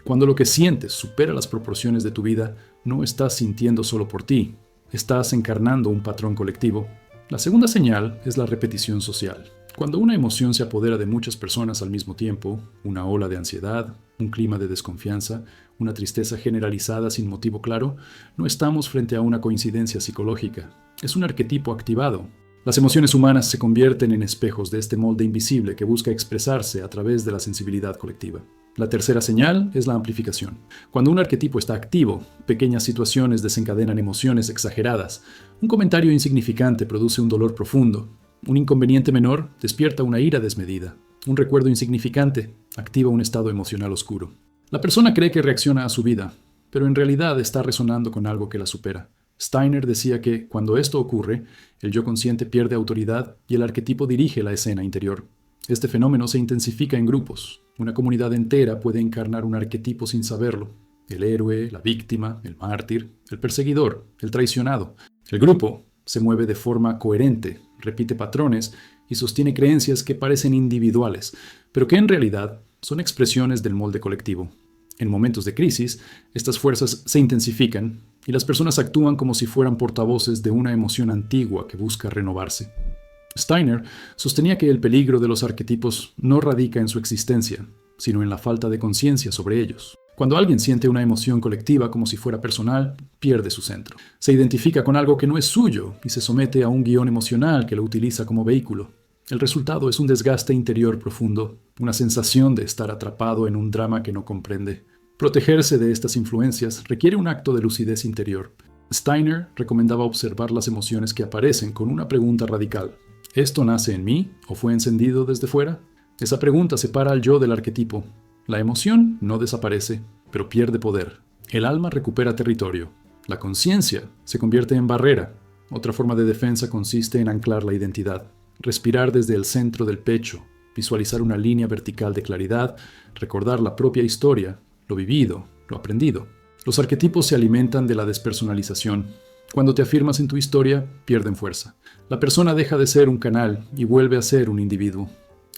Cuando lo que sientes supera las proporciones de tu vida, no estás sintiendo solo por ti, estás encarnando un patrón colectivo. La segunda señal es la repetición social. Cuando una emoción se apodera de muchas personas al mismo tiempo, una ola de ansiedad, un clima de desconfianza, una tristeza generalizada sin motivo claro, no estamos frente a una coincidencia psicológica. Es un arquetipo activado. Las emociones humanas se convierten en espejos de este molde invisible que busca expresarse a través de la sensibilidad colectiva. La tercera señal es la amplificación. Cuando un arquetipo está activo, pequeñas situaciones desencadenan emociones exageradas. Un comentario insignificante produce un dolor profundo. Un inconveniente menor despierta una ira desmedida. Un recuerdo insignificante activa un estado emocional oscuro. La persona cree que reacciona a su vida, pero en realidad está resonando con algo que la supera. Steiner decía que, cuando esto ocurre, el yo consciente pierde autoridad y el arquetipo dirige la escena interior. Este fenómeno se intensifica en grupos. Una comunidad entera puede encarnar un arquetipo sin saberlo. El héroe, la víctima, el mártir, el perseguidor, el traicionado. El grupo se mueve de forma coherente, repite patrones y sostiene creencias que parecen individuales, pero que en realidad son expresiones del molde colectivo. En momentos de crisis, estas fuerzas se intensifican y las personas actúan como si fueran portavoces de una emoción antigua que busca renovarse. Steiner sostenía que el peligro de los arquetipos no radica en su existencia, sino en la falta de conciencia sobre ellos. Cuando alguien siente una emoción colectiva como si fuera personal, pierde su centro. Se identifica con algo que no es suyo y se somete a un guión emocional que lo utiliza como vehículo. El resultado es un desgaste interior profundo, una sensación de estar atrapado en un drama que no comprende. Protegerse de estas influencias requiere un acto de lucidez interior. Steiner recomendaba observar las emociones que aparecen con una pregunta radical. ¿Esto nace en mí o fue encendido desde fuera? Esa pregunta separa al yo del arquetipo. La emoción no desaparece, pero pierde poder. El alma recupera territorio. La conciencia se convierte en barrera. Otra forma de defensa consiste en anclar la identidad. Respirar desde el centro del pecho, visualizar una línea vertical de claridad, recordar la propia historia, lo vivido, lo aprendido. Los arquetipos se alimentan de la despersonalización. Cuando te afirmas en tu historia, pierden fuerza. La persona deja de ser un canal y vuelve a ser un individuo.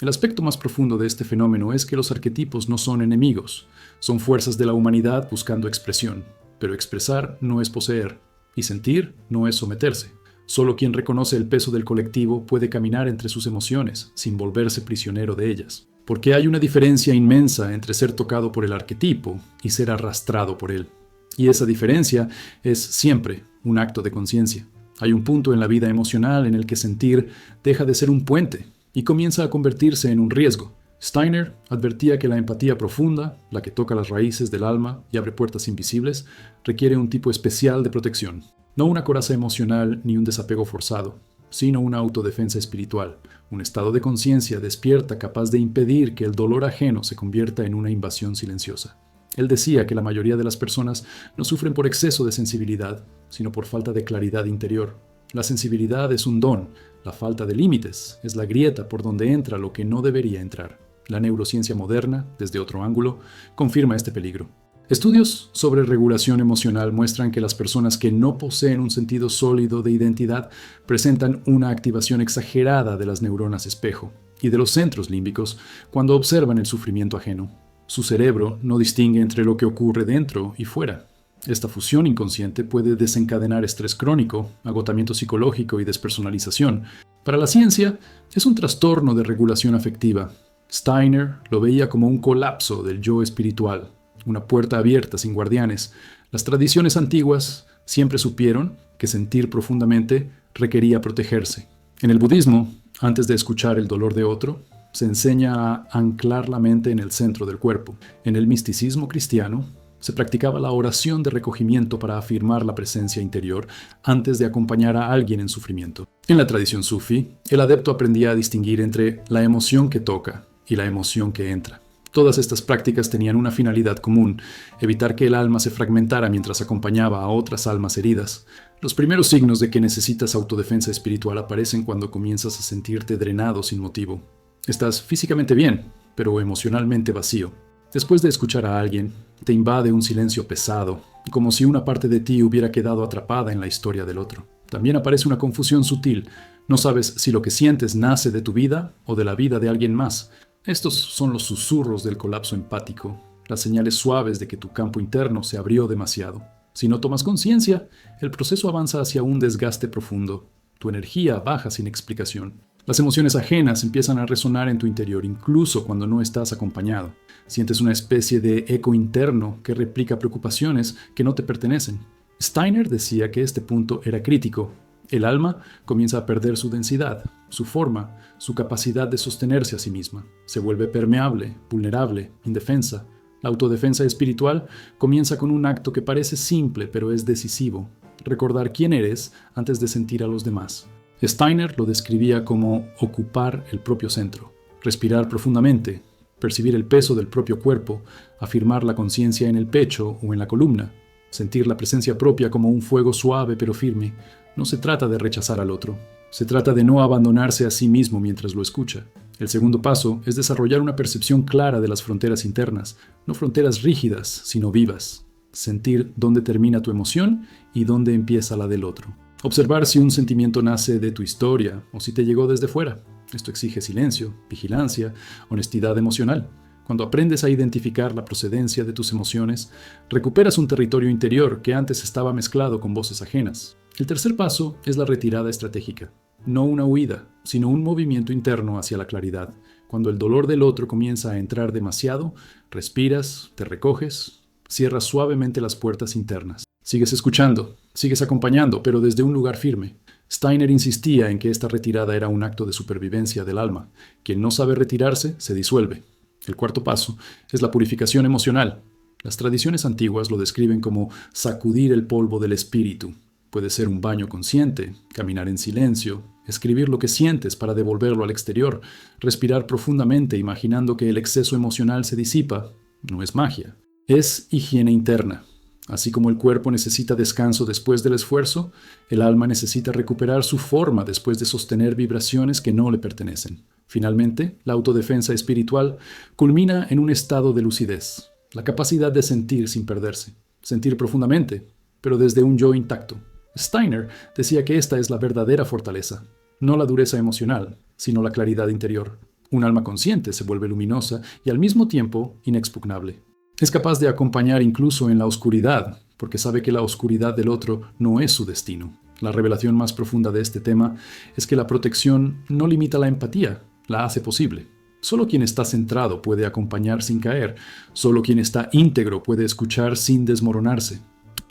El aspecto más profundo de este fenómeno es que los arquetipos no son enemigos, son fuerzas de la humanidad buscando expresión. Pero expresar no es poseer, y sentir no es someterse. Solo quien reconoce el peso del colectivo puede caminar entre sus emociones, sin volverse prisionero de ellas. Porque hay una diferencia inmensa entre ser tocado por el arquetipo y ser arrastrado por él. Y esa diferencia es siempre un acto de conciencia. Hay un punto en la vida emocional en el que sentir deja de ser un puente y comienza a convertirse en un riesgo. Steiner advertía que la empatía profunda, la que toca las raíces del alma y abre puertas invisibles, requiere un tipo especial de protección. No una coraza emocional ni un desapego forzado, sino una autodefensa espiritual, un estado de conciencia despierta capaz de impedir que el dolor ajeno se convierta en una invasión silenciosa. Él decía que la mayoría de las personas no sufren por exceso de sensibilidad, sino por falta de claridad interior. La sensibilidad es un don, la falta de límites es la grieta por donde entra lo que no debería entrar. La neurociencia moderna, desde otro ángulo, confirma este peligro. Estudios sobre regulación emocional muestran que las personas que no poseen un sentido sólido de identidad presentan una activación exagerada de las neuronas espejo y de los centros límbicos cuando observan el sufrimiento ajeno. Su cerebro no distingue entre lo que ocurre dentro y fuera. Esta fusión inconsciente puede desencadenar estrés crónico, agotamiento psicológico y despersonalización. Para la ciencia, es un trastorno de regulación afectiva. Steiner lo veía como un colapso del yo espiritual, una puerta abierta sin guardianes. Las tradiciones antiguas siempre supieron que sentir profundamente requería protegerse. En el budismo, antes de escuchar el dolor de otro, se enseña a anclar la mente en el centro del cuerpo. En el misticismo cristiano, se practicaba la oración de recogimiento para afirmar la presencia interior antes de acompañar a alguien en sufrimiento. En la tradición sufí, el adepto aprendía a distinguir entre la emoción que toca y la emoción que entra. Todas estas prácticas tenían una finalidad común: evitar que el alma se fragmentara mientras acompañaba a otras almas heridas. Los primeros signos de que necesitas autodefensa espiritual aparecen cuando comienzas a sentirte drenado sin motivo. Estás físicamente bien, pero emocionalmente vacío. Después de escuchar a alguien, te invade un silencio pesado, como si una parte de ti hubiera quedado atrapada en la historia del otro. También aparece una confusión sutil. No sabes si lo que sientes nace de tu vida o de la vida de alguien más. Estos son los susurros del colapso empático, las señales suaves de que tu campo interno se abrió demasiado. Si no tomas conciencia, el proceso avanza hacia un desgaste profundo. Tu energía baja sin explicación. Las emociones ajenas empiezan a resonar en tu interior, incluso cuando no estás acompañado. Sientes una especie de eco interno que replica preocupaciones que no te pertenecen. Steiner decía que este punto era crítico. El alma comienza a perder su densidad, su forma, su capacidad de sostenerse a sí misma. Se vuelve permeable, vulnerable, indefensa. La autodefensa espiritual comienza con un acto que parece simple pero es decisivo: recordar quién eres antes de sentir a los demás. Steiner lo describía como ocupar el propio centro, respirar profundamente, percibir el peso del propio cuerpo, afirmar la conciencia en el pecho o en la columna, sentir la presencia propia como un fuego suave pero firme. No se trata de rechazar al otro, se trata de no abandonarse a sí mismo mientras lo escucha. El segundo paso es desarrollar una percepción clara de las fronteras internas, no fronteras rígidas, sino vivas. Sentir dónde termina tu emoción y dónde empieza la del otro. Observar si un sentimiento nace de tu historia o si te llegó desde fuera. Esto exige silencio, vigilancia, honestidad emocional. Cuando aprendes a identificar la procedencia de tus emociones, recuperas un territorio interior que antes estaba mezclado con voces ajenas. El tercer paso es la retirada estratégica. no una huida, sino un movimiento interno hacia la claridad. Cuando el dolor del otro comienza a entrar demasiado, respiras, te recoges, cierras suavemente las puertas internas. Sigues escuchando, sigues acompañando, pero desde un lugar firme. Steiner insistía en que esta retirada era un acto de supervivencia del alma. Quien no sabe retirarse, se disuelve. El cuarto paso es la purificación emocional. Las tradiciones antiguas lo describen como sacudir el polvo del espíritu. Puede ser un baño consciente, caminar en silencio, escribir lo que sientes para devolverlo al exterior, respirar profundamente imaginando que el exceso emocional se disipa. No es magia. Es higiene interna. Así como el cuerpo necesita descanso después del esfuerzo, el alma necesita recuperar su forma después de sostener vibraciones que no le pertenecen. Finalmente, la autodefensa espiritual culmina en un estado de lucidez, la capacidad de sentir sin perderse, sentir profundamente, pero desde un yo intacto. Steiner decía que esta es la verdadera fortaleza, no la dureza emocional, sino la claridad interior. Un alma consciente se vuelve luminosa y al mismo tiempo inexpugnable. Es capaz de acompañar incluso en la oscuridad, porque sabe que la oscuridad del otro no es su destino. La revelación más profunda de este tema es que la protección no limita la empatía, la hace posible. Solo quien está centrado puede acompañar sin caer, solo quien está íntegro puede escuchar sin desmoronarse.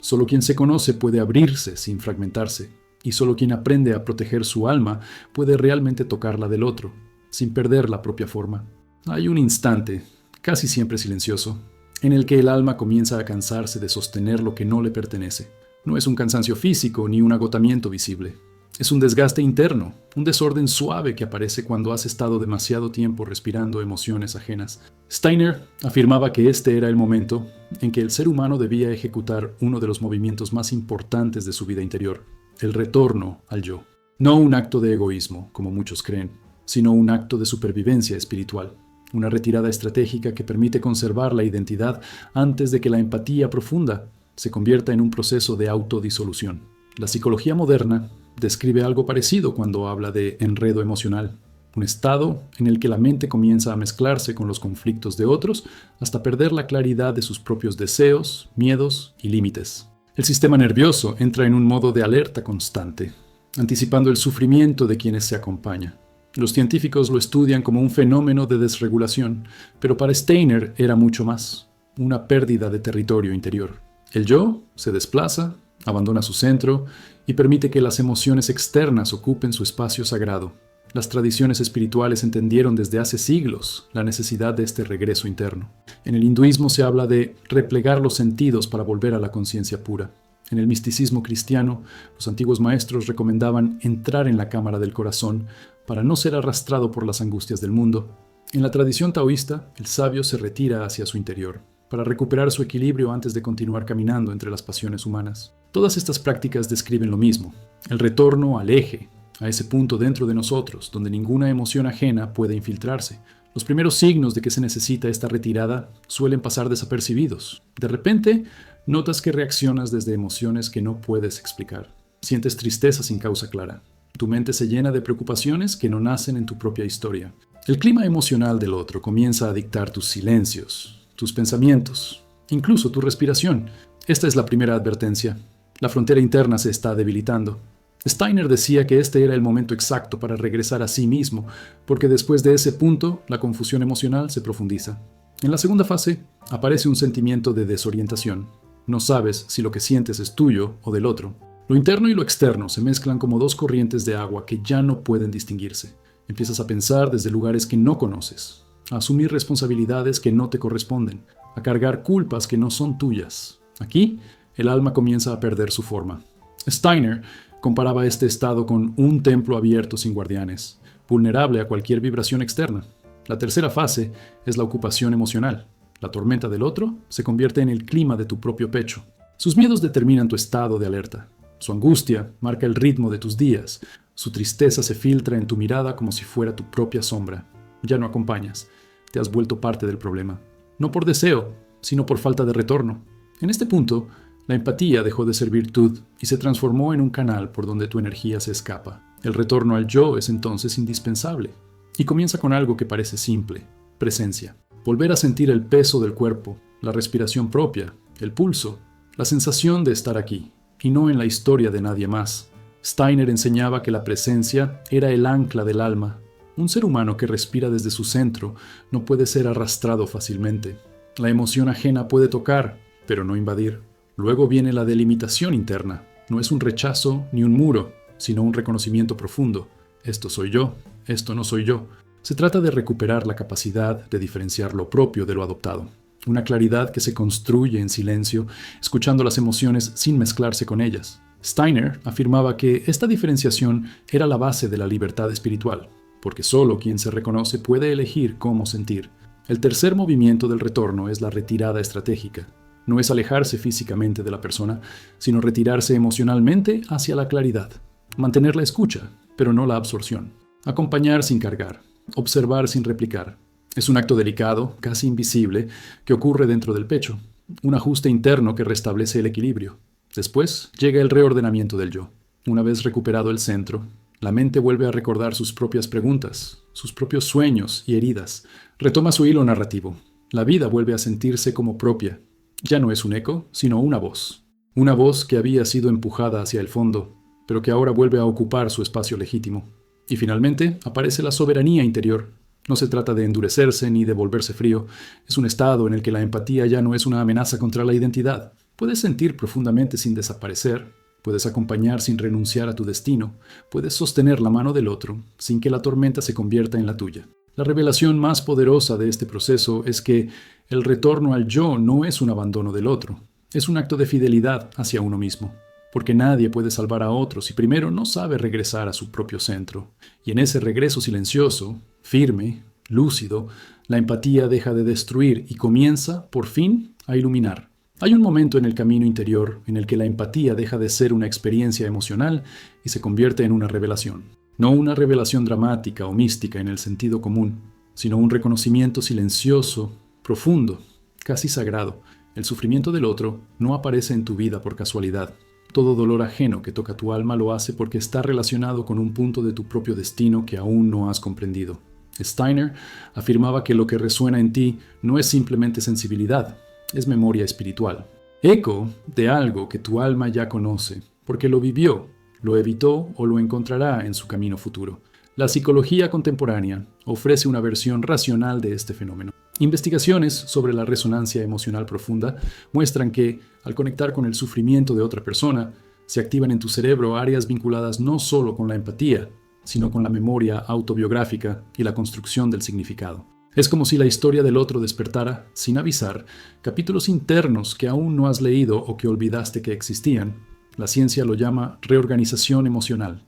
Solo quien se conoce puede abrirse sin fragmentarse, y solo quien aprende a proteger su alma puede realmente tocar la del otro, sin perder la propia forma. Hay un instante, casi siempre silencioso, en el que el alma comienza a cansarse de sostener lo que no le pertenece. No es un cansancio físico ni un agotamiento visible. Es un desgaste interno, un desorden suave que aparece cuando has estado demasiado tiempo respirando emociones ajenas. Steiner afirmaba que este era el momento en que el ser humano debía ejecutar uno de los movimientos más importantes de su vida interior, el retorno al yo. No un acto de egoísmo, como muchos creen, sino un acto de supervivencia espiritual. Una retirada estratégica que permite conservar la identidad antes de que la empatía profunda se convierta en un proceso de autodisolución. La psicología moderna describe algo parecido cuando habla de enredo emocional, un estado en el que la mente comienza a mezclarse con los conflictos de otros hasta perder la claridad de sus propios deseos, miedos y límites. El sistema nervioso entra en un modo de alerta constante, anticipando el sufrimiento de quienes se acompañan. Los científicos lo estudian como un fenómeno de desregulación, pero para Steiner era mucho más, una pérdida de territorio interior. El yo se desplaza, abandona su centro y permite que las emociones externas ocupen su espacio sagrado. Las tradiciones espirituales entendieron desde hace siglos la necesidad de este regreso interno. En el hinduismo se habla de replegar los sentidos para volver a la conciencia pura. En el misticismo cristiano, los antiguos maestros recomendaban entrar en la cámara del corazón para no ser arrastrado por las angustias del mundo. En la tradición taoísta, el sabio se retira hacia su interior, para recuperar su equilibrio antes de continuar caminando entre las pasiones humanas. Todas estas prácticas describen lo mismo, el retorno al eje, a ese punto dentro de nosotros, donde ninguna emoción ajena puede infiltrarse. Los primeros signos de que se necesita esta retirada suelen pasar desapercibidos. De repente, notas que reaccionas desde emociones que no puedes explicar. Sientes tristeza sin causa clara. Tu mente se llena de preocupaciones que no nacen en tu propia historia. El clima emocional del otro comienza a dictar tus silencios, tus pensamientos, incluso tu respiración. Esta es la primera advertencia. La frontera interna se está debilitando. Steiner decía que este era el momento exacto para regresar a sí mismo, porque después de ese punto, la confusión emocional se profundiza. En la segunda fase, aparece un sentimiento de desorientación. No sabes si lo que sientes es tuyo o del otro. Lo interno y lo externo se mezclan como dos corrientes de agua que ya no pueden distinguirse. Empiezas a pensar desde lugares que no conoces, a asumir responsabilidades que no te corresponden, a cargar culpas que no son tuyas. Aquí, el alma comienza a perder su forma. Steiner comparaba este estado con un templo abierto sin guardianes, vulnerable a cualquier vibración externa. La tercera fase es la ocupación emocional. La tormenta del otro se convierte en el clima de tu propio pecho. Sus miedos determinan tu estado de alerta. Su angustia marca el ritmo de tus días. Su tristeza se filtra en tu mirada como si fuera tu propia sombra. Ya no acompañas. Te has vuelto parte del problema. No por deseo, sino por falta de retorno. En este punto, la empatía dejó de ser virtud y se transformó en un canal por donde tu energía se escapa. El retorno al yo es entonces indispensable. Y comienza con algo que parece simple: presencia. Volver a sentir el peso del cuerpo, la respiración propia, el pulso, la sensación de estar aquí, y no en la historia de nadie más. Steiner enseñaba que la presencia era el ancla del alma. Un ser humano que respira desde su centro no puede ser arrastrado fácilmente. La emoción ajena puede tocar, pero no invadir. Luego viene la delimitación interna. No es un rechazo ni un muro, sino un reconocimiento profundo. Esto soy yo, esto no soy yo. Se trata de recuperar la capacidad de diferenciar lo propio de lo adoptado. Una claridad que se construye en silencio, escuchando las emociones sin mezclarse con ellas. Steiner afirmaba que esta diferenciación era la base de la libertad espiritual, porque solo quien se reconoce puede elegir cómo sentir. El tercer movimiento del retorno es la retirada estratégica. No es alejarse físicamente de la persona, sino retirarse emocionalmente hacia la claridad. Mantener la escucha, pero no la absorción. Acompañar sin cargar. Observar sin replicar. Es un acto delicado, casi invisible, que ocurre dentro del pecho. Un ajuste interno que restablece el equilibrio. Después llega el reordenamiento del yo. Una vez recuperado el centro, la mente vuelve a recordar sus propias preguntas, sus propios sueños y heridas. Retoma su hilo narrativo. La vida vuelve a sentirse como propia. Ya no es un eco, sino una voz. Una voz que había sido empujada hacia el fondo, pero que ahora vuelve a ocupar su espacio legítimo. Y finalmente aparece la soberanía interior. No se trata de endurecerse ni de volverse frío. Es un estado en el que la empatía ya no es una amenaza contra la identidad. Puedes sentir profundamente sin desaparecer. Puedes acompañar sin renunciar a tu destino. Puedes sostener la mano del otro sin que la tormenta se convierta en la tuya. La revelación más poderosa de este proceso es que el retorno al yo no es un abandono del otro. Es un acto de fidelidad hacia uno mismo. Porque nadie puede salvar a otros si primero no sabe regresar a su propio centro. Y en ese regreso silencioso, firme, lúcido, la empatía deja de destruir y comienza, por fin, a iluminar. Hay un momento en el camino interior en el que la empatía deja de ser una experiencia emocional y se convierte en una revelación. No una revelación dramática o mística en el sentido común, sino un reconocimiento silencioso, profundo, casi sagrado. El sufrimiento del otro no aparece en tu vida por casualidad. Todo dolor ajeno que toca tu alma lo hace porque está relacionado con un punto de tu propio destino que aún no has comprendido. Steiner afirmaba que lo que resuena en ti no es simplemente sensibilidad, es memoria espiritual. Eco de algo que tu alma ya conoce, porque lo vivió, lo evitó o lo encontrará en su camino futuro. La psicología contemporánea ofrece una versión racional de este fenómeno. Investigaciones sobre la resonancia emocional profunda muestran que, al conectar con el sufrimiento de otra persona, se activan en tu cerebro áreas vinculadas no solo con la empatía, sino con la memoria autobiográfica y la construcción del significado. Es como si la historia del otro despertara, sin avisar, capítulos internos que aún no has leído o que olvidaste que existían. La ciencia lo llama reorganización emocional.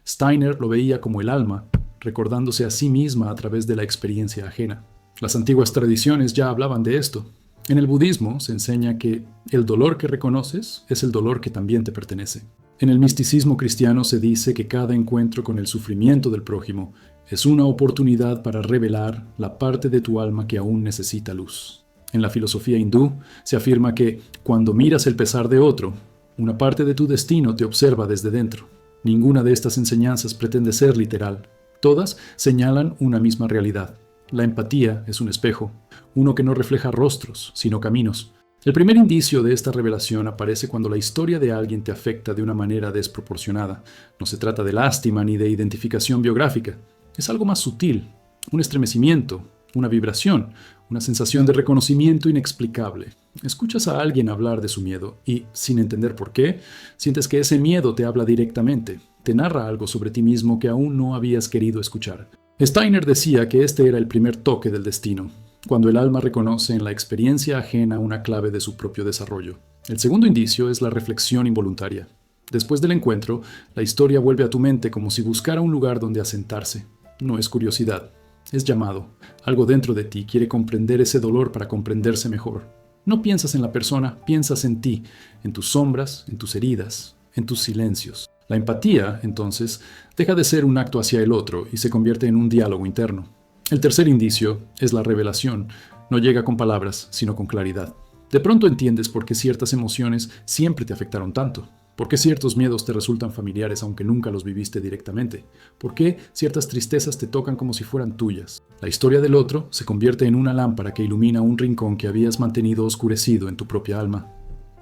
Steiner lo veía como el alma, recordándose a sí misma a través de la experiencia ajena. Las antiguas tradiciones ya hablaban de esto. En el budismo se enseña que el dolor que reconoces es el dolor que también te pertenece. En el misticismo cristiano se dice que cada encuentro con el sufrimiento del prójimo es una oportunidad para revelar la parte de tu alma que aún necesita luz. En la filosofía hindú se afirma que cuando miras el pesar de otro, una parte de tu destino te observa desde dentro. Ninguna de estas enseñanzas pretende ser literal. Todas señalan una misma realidad. La empatía es un espejo, uno que no refleja rostros, sino caminos. El primer indicio de esta revelación aparece cuando la historia de alguien te afecta de una manera desproporcionada. No se trata de lástima ni de identificación biográfica. Es algo más sutil, un estremecimiento, una vibración, una sensación de reconocimiento inexplicable. Escuchas a alguien hablar de su miedo y, sin entender por qué, sientes que ese miedo te habla directamente, te narra algo sobre ti mismo que aún no habías querido escuchar. Steiner decía que este era el primer toque del destino, cuando el alma reconoce en la experiencia ajena una clave de su propio desarrollo. El segundo indicio es la reflexión involuntaria. Después del encuentro, la historia vuelve a tu mente como si buscara un lugar donde asentarse. No es curiosidad, es llamado. Algo dentro de ti quiere comprender ese dolor para comprenderse mejor. No piensas en la persona, piensas en ti, en tus sombras, en tus heridas, en tus silencios. La empatía, entonces, deja de ser un acto hacia el otro y se convierte en un diálogo interno. El tercer indicio es la revelación. No llega con palabras, sino con claridad. De pronto entiendes por qué ciertas emociones siempre te afectaron tanto. ¿Por qué ciertos miedos te resultan familiares aunque nunca los viviste directamente? ¿Por qué ciertas tristezas te tocan como si fueran tuyas? La historia del otro se convierte en una lámpara que ilumina un rincón que habías mantenido oscurecido en tu propia alma.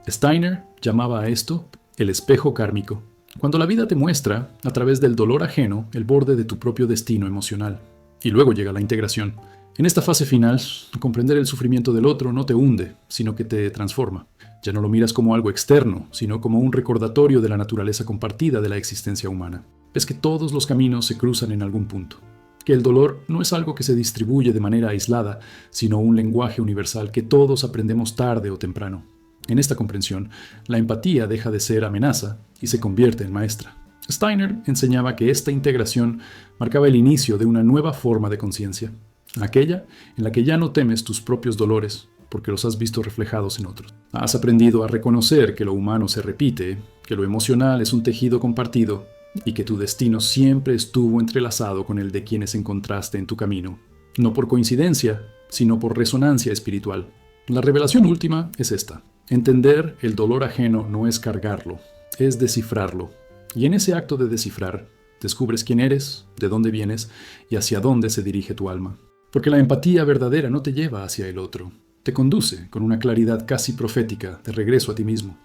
Steiner llamaba a esto el espejo kármico. Cuando la vida te muestra, a través del dolor ajeno, el borde de tu propio destino emocional. Y luego llega la integración. En esta fase final, comprender el sufrimiento del otro no te hunde, sino que te transforma. Ya no lo miras como algo externo, sino como un recordatorio de la naturaleza compartida de la existencia humana. Ves que todos los caminos se cruzan en algún punto. Que el dolor no es algo que se distribuye de manera aislada, sino un lenguaje universal que todos aprendemos tarde o temprano. En esta comprensión, la empatía deja de ser amenaza y se convierte en maestra. Steiner enseñaba que esta integración marcaba el inicio de una nueva forma de conciencia, aquella en la que ya no temes tus propios dolores porque los has visto reflejados en otros. Has aprendido a reconocer que lo humano se repite, que lo emocional es un tejido compartido y que tu destino siempre estuvo entrelazado con el de quienes encontraste en tu camino, no por coincidencia, sino por resonancia espiritual. La revelación última es esta. Entender el dolor ajeno no es cargarlo, es descifrarlo. Y en ese acto de descifrar, descubres quién eres, de dónde vienes y hacia dónde se dirige tu alma. Porque la empatía verdadera no te lleva hacia el otro, te conduce con una claridad casi profética de regreso a ti mismo.